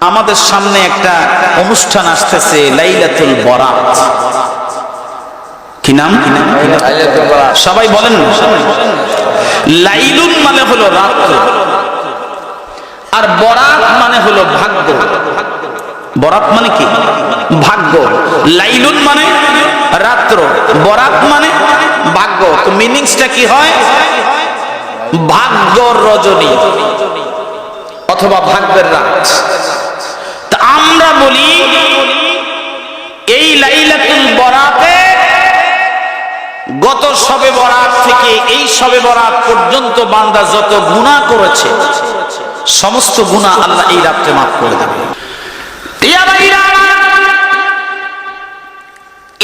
আমাদের সামনে একটা অনুষ্ঠান আসতেছে, লাইলাতুল বরাত। কি নাম? সবাই বলেন না। লাইলুন মানে হলো রাত্র, আর বরাত মানে হলো ভাগ্য। বরাত মানে কি? ভাগ্য। লাইলুন মানে রাত্র, বরাত মানে ভাগ্য। তো মিনিংসটা কি হয়? ভাগ্য রজনী অথবা ভাগ্যের রাত। তা আমরা বলি এই লাইলাতুল বরাতে গত শবে বরাত থেকে এই শবে বরাত পর্যন্ত বান্দা যত গুনাহ করেছে সমস্ত গুনাহ আল্লাহ এই রাতে মাফ করে দেবে।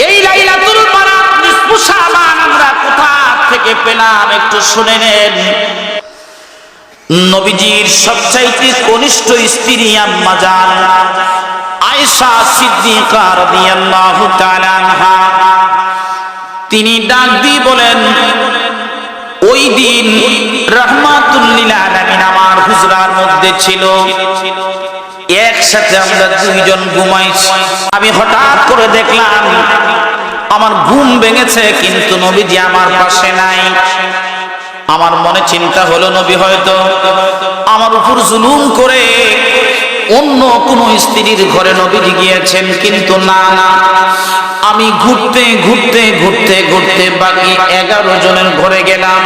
এই লাইলাতুল বরাত নিসফু শাবান আমরা কোথা থেকে পেলাম একটু শুনে নেন। নবীজির সবচাইতে কনিষ্ঠ স্ত্রী আম্মা জান আয়েশা সিদ্দিকা রাদিয়াল্লাহু তাআলা আনহা, তিনি ডাক দিয়ে বলেন, ওই দিন রাহমাতুল লিল আলামিন আমার হুজরার মধ্যে ছিল। একসাথে আমরা দুইজন ঘুমাইছি। আমি হঠাৎ করে দেখলাম আমার ঘুম ভেঙেছে, কিন্তু নবীজি আমার পাশে নাই। আমার মনে চিন্তা হলো নবী হয়তো আমার উপর জুলুম করে অন্য কোন স্ত্রীর ঘরে নবীজি গিয়েছেন, কিন্তু না না, আমি ঘুরতে ঘুরতে ঘুরতে ঘুরতে বাকি 11 জনের ঘরে গেলাম,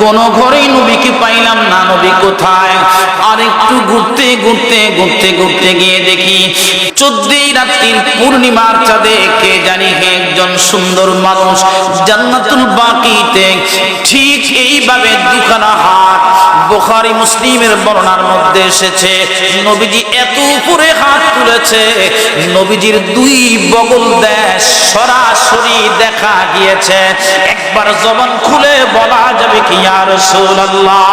কোন ঘরেই নবীকে পাইলাম না। নবী কোথায়? আর একটু ঘুরতে ঘুরতে ঘুরতে ঘুরতে গিয়ে দেখি 14 রাত্রির পূর্ণিমার চাঁদে কে জানি একজন সুন্দর মানুষ জান্নাতুল বাকিতে ঠিক এইভাবে দুখানা হাত, বুখারী মুসলিমের বর্ণনার মধ্যে এসেছে, নবীজি এত উপরে হাত তুলেছে নবীজির 2 বগল দেশ সরাসরি দেখা গিয়েছে। একবার জবান খুলে বলা যাবে কি ইয়া রাসূলুল্লাহ?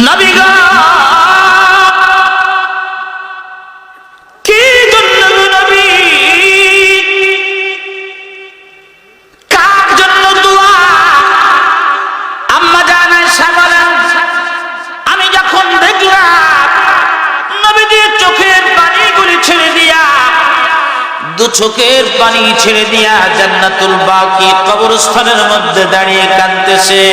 নবী গো, কি জন্য নবী, কার জন্য দোয়া? আম্মা জান আয়েশা বলেন, আমি যখন দেখলাম নবীজি চোখের পানিগুলি ছেড়ে দিয়া, 2 চোখের পানি ছেড়ে দিয়া জান্নাতুল বাকি কবরস্থানের মধ্যে দাঁড়িয়ে কাঁদতেছে,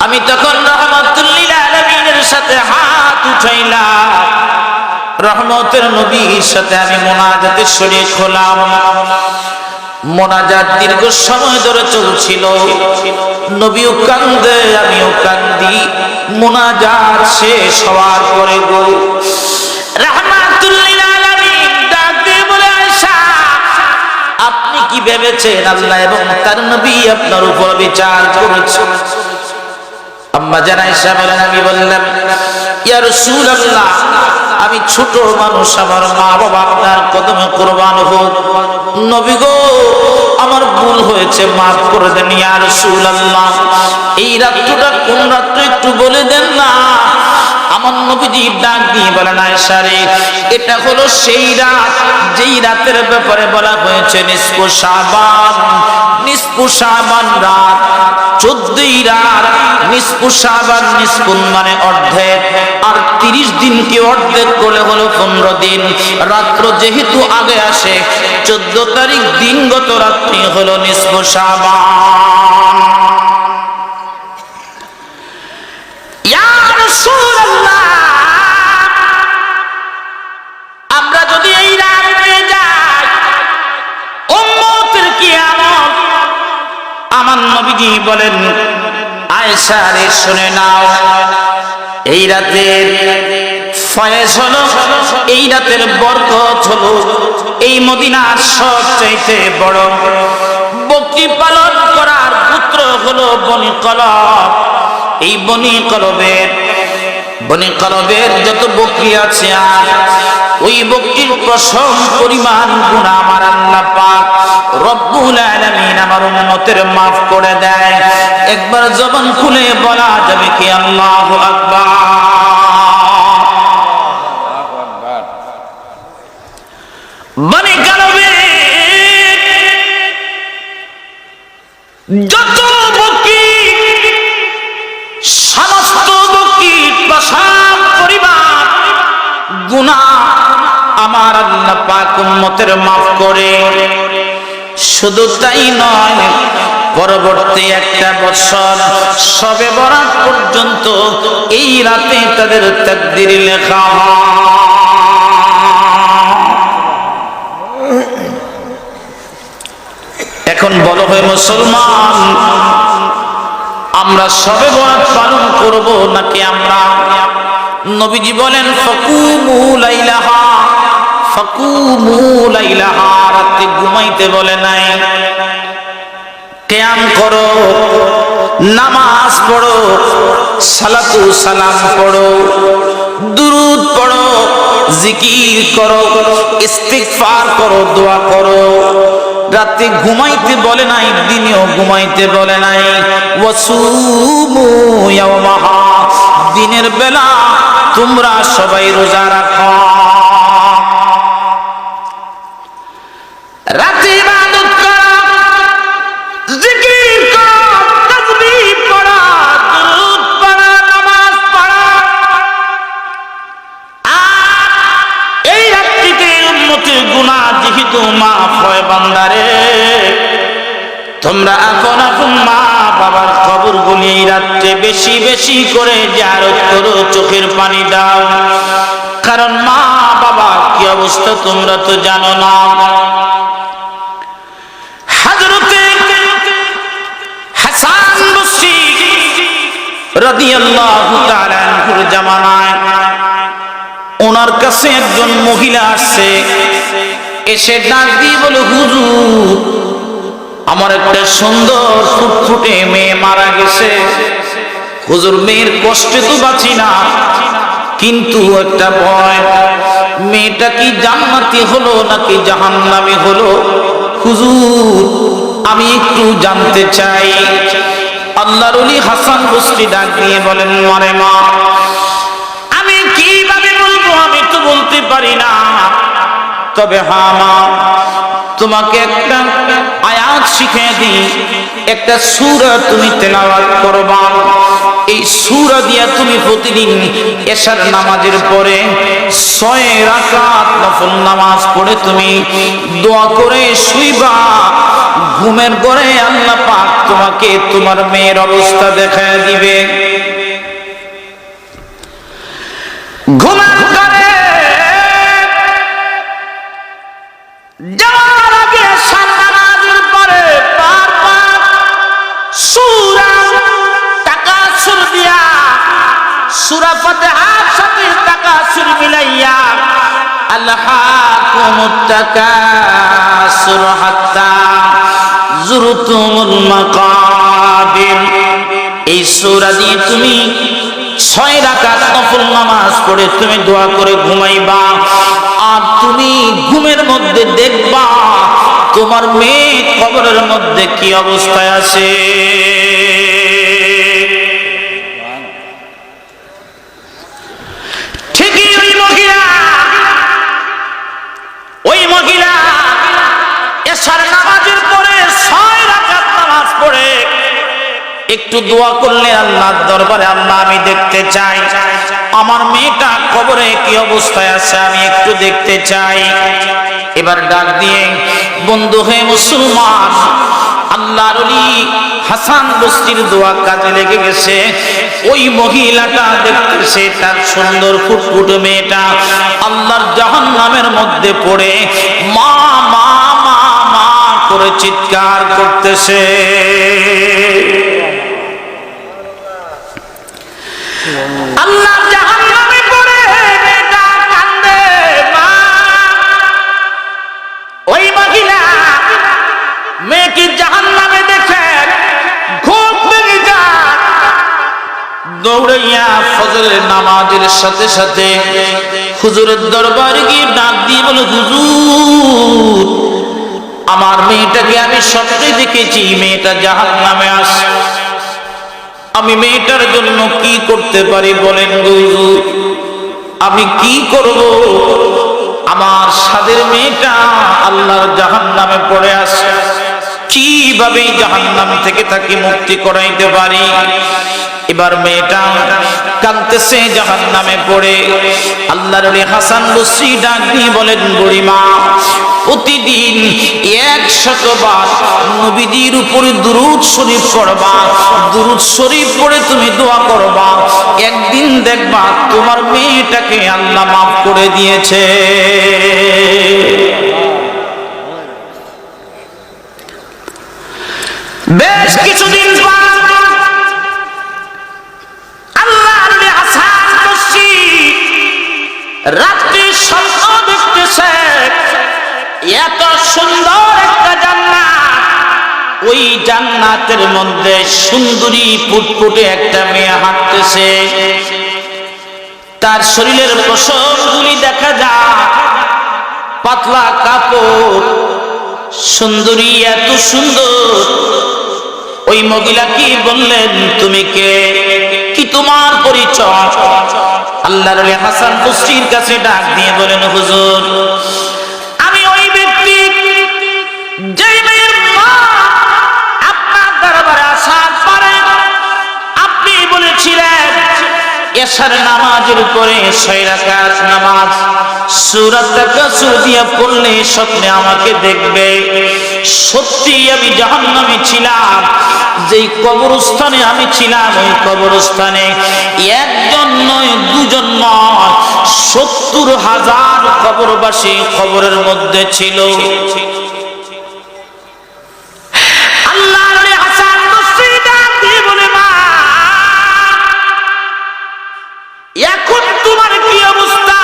আমি তখন রাহমাতুল লিল আলামিনের সাথে হাত উঠাইলাম, রহমতের নবীর সাথে আমি মুনাজাতে শরীক হলাম। মোনাজাত দীর্ঘ সময় ধরে চলছিল, নবীও কান্দে আমিও কান্দি। মোনাজাত শেষ হওয়ার পরে গো রাহমাতুল লিল আলামিন ডাক দিয়ে বলে, আয়েশা আপনি কি ভেবেছেন আল্লাহ এবং তার নবী আপনার উপর বিচার করেছে? আম্মা জান আয়েশা বলেন, আমি বললাম, ইয়া রাসূলুল্লাহ আমি ছোট মানুষ, আমার মা বাবা আপনার কদমে কুরবান হোক, নবী গো আমার ভুল হয়েছে, মাফ করে দেন ইয়া রাসূলুল্লাহ। এই রাতটা কোন রাত একটু বলে দেন না। আমার নবীজি ডাক দিয়ে বলেন, আয়েশা রে, এটা হলো সেই রাত যেই রাতের ব্যাপারে বলা হয়েছে নিসফু শাবান। নিসফু শাবান রাত 14 রাত, নিসফু শাবান নিসফুন মানে অর্ধেক, আর 30 দিনকে অর্ধেক করে হলো 15 দিন। রাত্র যেহেতু আগে আসে, 14 তারিখ দিনগত রাত্রি হলো নিসফু শাবান। ইয়া রাসূলুল্লাহ আমরা যদি এই রাত পেয়ে যাই, উম্মতের কিয়ামত। আমার নবীজি বলেন, আয়েশা রে শুনে নাও, এই রাতের ফয়েজ হলো, এই রাতের বরকত হলো, এই মদিনার সবচাইতে বড় বকরি পালন করার পুত্র হলো বনি কলব। এই বনি কলবের যত বকরি আছে, আর ওই বকরির প্রসব পরিমাণ গুনাহ আমার আল্লাহ পাক রব্বুল আলামিন আমার উম্মতের মাফ করে দেয়। একবার জবান খুলে বলা যাবে কি আল্লাহু আকবার? বনি কলবে যত বকরি সমস্ত বকিত প্রসাদ পরিবার গুনাহ আমার আল্লাহ পাক উম্মতের মাফ করে। শুধু তাই নয়, পরবর্তী একটা বছর শবে বরাত পর্যন্ত এই রাতে তাদের তাকদীর লেখা হয়। এখন বলো হে মুসলমান, আমরা শবে বরাত পালন করব নাকি আমরা? নবীজি বলেন ফাকুমু লাইলাহা, ফাকুমু লাইলাহা, রাতে ঘুমাইতে বলে নাই, কিয়াম করো, নামাজ পড়ো, সালাতু সালাম পড়ো, দুরূদ পড়ো, জিকির করো, ইস্তিগফার করো, দোয়া করো। রাতে ঘুমাইতে বলে নাই, দিনেও ঘুমাইতে বলে নাই। ওয়াসুমু ইয়াওমাহা, দিনের বেলা তোমরা সবাই রোজা রাখো। রাতে ইবাদত করো, জিকির করো, তাসবিহ পড়ো, দুরূদ পড়ো, নামাজ পড়ো। আর এই রাত্রিতে উম্মতের গুনাহ যেহেতু মাফ হয় বান্দারে, তোমরা আপন আপন মা বাবার কবরগুলি এই রাত্রে বেশি বেশি করে জিয়ারত করো, চোখের পানি দাও। কারণ মা বাবা কি অবস্থা তোমরা তো জানো না। হযরতে হাসান বসরি রাদিয়াল্লাহু তাআলা আনহুর জামানায় ওনার কাছে একজন মহিলা আসছে, এসে ডাক দিয়ে বলে, হুজুর আমার একটা সুন্দর ফুটফুটে মেয়ে মারা গেছে। হুজুর মেয়ের কষ্টে তো বাঁচি না, কিন্তু একটা ভয়, মেয়েটা কি জান্নাতি হলো নাকি জাহান্নামী হলো? হুজুর আমি একটু জানতে চাই। আল্লাহর ওলি হাসান বসরি ডাক দিয়ে বলেন, মারে মা আমি কিভাবে বলবো, আমি তো বলতে পারি না। তবে হ্যাঁ মা, তোমাকে একটা আয়াত শিখিয়ে দিই, একটা সূরা তুমি তেলাওয়াত করবা। এই সূরা দিয়া তুমি প্রতিদিন এশার নামাজের পরে 6 রাকাত নফল নামাজ পড়ে তুমি দোয়া করে শুইবা। ঘুমের ঘরে আল্লাহ পাক তোমাকে তোমার মেয়ের অবস্থা দেখায় দিবে। ঘুমের ঘরে যাওয়ার আগে এশার নামাজের পরে বারবার সূরা তাকাসুর দিয়া, সূরা ফাতিহার সাথে তাকাসুর মিলাইয়া, আলহাকুমুত তাকাসুর হাত্তা যুরতুমুল মাকাবির, এই সূরা দিয়ে তুমি 6 রাকাত নফল নামাজ পড়ে তুমি দোয়া করে ঘুমাইবা। আর তুমি ঘুমের মধ্যে দেখবা তোমার মেয়ে কবরের মধ্যে কি অবস্থায় আছে। ঠিকই ওই মহিলা এশার নামাজের পরে 6 রাকাত নামাজ পড়ে একটু দোয়া করলে আল্লাহর দরবারে, আল্লাহ আমি দেখতে চাই আমার মেয়েটা কবরে কি অবস্থায় আছে, আমি একটু দেখতে চাই। এবার ডাক দিয়ে, বন্ধু হে মুসলমান, আল্লাহর ওলি হাসান বসরির দোয়া কাজে লেগে গেছে। ওই মহিলাটা দেখতেছে তার সুন্দর ফুটফুটে মেয়েটা আল্লাহর জাহান্নামের মধ্যে পড়ে মা মা মা মা করে চিৎকার করতেছে। আল্লাহ জাহান্নামে পড়ে মেয়েটা কান্দে, মা। ওই মহিলা মেয়েকে জাহান্নামে দেখে ঘুম ভেঙে যায়, দৌড়াইয়া ফজরের নামাজের সাথে সাথে হুজুরের দরবারে গিয়ে ডাক দিয়ে বলে, হুজুর আমার মেয়েটাকে আমি স্বপ্নে দেখেছি মেয়েটা জাহান্নামে আসে, আমি মেয়েটার জন্য কি করতে পারি বলেন হুজুর? আমি কি করব? আমার সাদের মেয়েটা আল্লাহর জাহান্নামে পড়ে আছে, কিভাবে জাহান্নাম থেকে তাকে মুক্তি করাইতে পারি? এবার মেয়েটা কাঁদতেছে জাহান্নামে পড়ে। আল্লাহর ওলি হাসান বসরি ডাক দিয়ে বলেন, বুড়িমা প্রতিদিন 100 বার নবীজির উপরে দুরূদ শরীফ পড়বা, দুরূদ শরীফ পড়ে তুমি দোয়া করবা, একদিন দেখবা তোমার মেয়েটাকে আল্লাহ মাফ করে দিয়েছে। বেশ কিছুদিন পর আল্লাহর ওলি হাসান বসরি রাত্রে স্বপ্ন দেখতেছে, এত সুন্দর একটা জান্নাত, ওই জান্নাতের মধ্যে সুন্দরী ফুটফুটে একটা মেয়ে হাঁটতেছে, তার শরীরের পশমগুলি দেখা যায়, পাতলা কাপড়, সুন্দরী এত সুন্দর। ওই মহিলা কি বললেন, তুমি কে, কি তোমার পরিচয়? আল্লাহর ওলি হাসান বসরির কাছে ডাক দিয়ে বলেন, হুজুর আমি ওই ব্যক্তি যেই মেয়ের মা আপনার দরবারে আসার পরে আপনি বলেছিলেন এশার নামাজের উপরে 6 রাকাত নামাজ সূরা তাকাসুর দিয়ে পড়লে স্বপ্নে আমাকে দেখবে। সত্যি আমি জাহান্নামে ছিলাম, যেই কবরস্থানে আমি ছিলাম ওই কবরস্থানে একজন নয়, দুজন নয়, 70,000 কবরবাসী কবরের মধ্যে ছিল। এখন তোমার কি অবস্থা?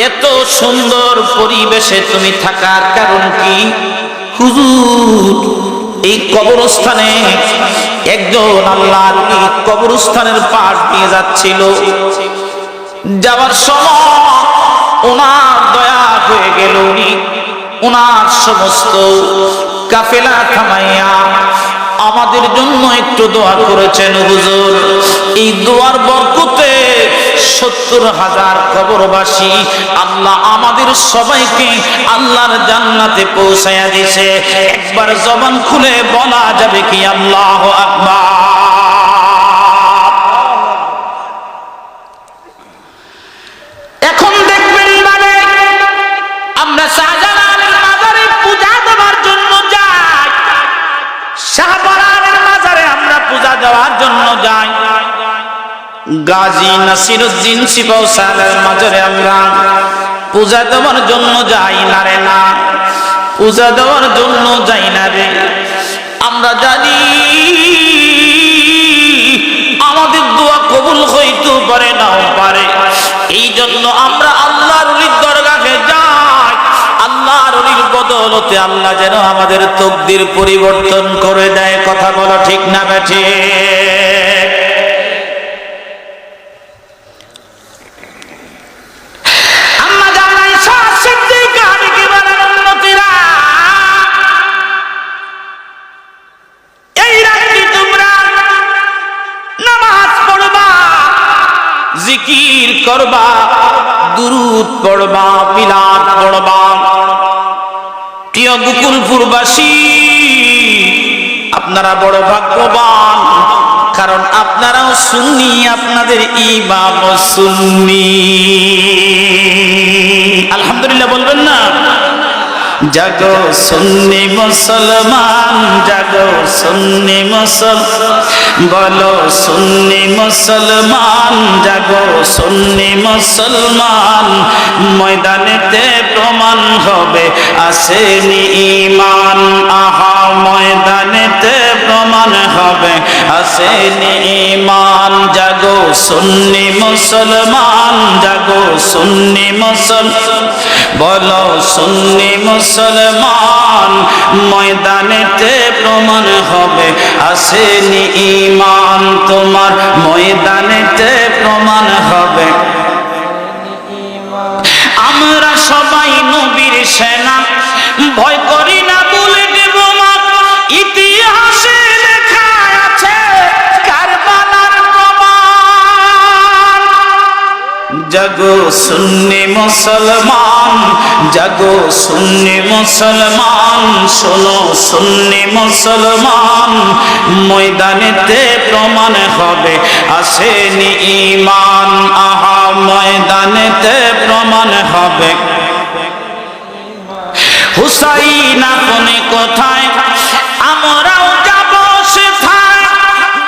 এত সুন্দর পরিবেশে তুমি থাকার কারণ কি? হুজুর এই কবরস্থানে একজন আল্লাহর ওলি কবরস্থানের পাশ দিয়ে যাচ্ছিল, যাওয়ার সময় ওনার দয়া হয়ে গেল, উনি ওনার সমস্ত কাফেলা থামাইয়া আমাদের জন্য একটু দোয়া করেছেন। হুজুর এই দোয়ার বরকতে 70,000 কবরবাসী আল্লাহ আমাদের সবাইকে আল্লাহর জান্নাতে পৌঁছায়া দিয়েছে। একবার জবান খুলে বলা যাবে কি আল্লাহু আকবার? এখন দেখবেন মানে আমরা শাহজালালের মাজারে পূজা দেওয়ার জন্য যাই, শাহবারানের মাজারে আমরা পূজা দেওয়ার জন্য যাই, গাজী নাসিরউদ্দিন সিপাহসালার মাজারে আমরা পূজা দেওয়ার জন্য যাই না রে, না পূজা দেওয়ার জন্য যাই না রে। আমরা জানি আমাদের দোয়া কবুল হইতে পারে নাও পারে, এই জন্য আমরা আল্লাহর ওলির দরগাহে যাই। আল্লাহর ওলির বদৌলতে আল্লাহ যেন আমাদের তকদির পরিবর্তন করে দেয়। কথা বলো ঠিক না বেঠে? জিকির করবা, দুরূদ পড়বা, মিলাদ পড়বা। প্রিয় গোকুলপুরবাসী আপনারা বড় ভাগ্যবান, কারণ আপনারাও সুন্নি, আপনাদের ইমামও সুন্নি। আলহামদুলিল্লাহ বলবেন না? জাগো সুন্নি মুসলমান, জাগো সুন্নি মুসলমান, বলো সুন্নি মুসলমান, জাগো সুন্নি মুসলমান, ময়দানেতে প্রমাণ হবে আসেনি ঈমান। আহা ময়দানেতে প্রমাণ হবে আসেনি ঈমান। জাগো সুন্নি মুসলমান, জাগো সুন্নি মুসলমান, বলো সুন্নি মুসলমান, ময়দানেতে প্রমাণ হবে আসেনি ঈমান। তোমার ময়দানেতে প্রমাণ হবে। আমরা সবাই নবীর সেনা, ভয় করি না বলে দেব মা, ইতিহাসে লেখা আছে কারবালার প্রমাণ। জাগো সুন্নি মুসলমান, জাগো সুন্নি মুসলমান, শোনো সুন্নি মুসলমান, ময়দানেতে প্রমাণ হবে আসেনি ঈমান। আহা ময়দানেতে প্রমাণ হবে। হুসাইন আপনি কোথায়, আমরাও যাব সেথায়,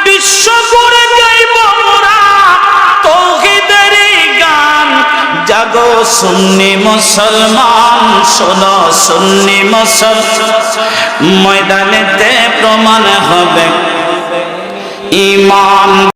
বিশ্ব করে গাইব মোরা তাওহীদের গান। জাগো সুন্নি মুসলমান, শোনো সুন্নি মুসলমান, ময়দানেতে প্রমাণ হবে ঈমান।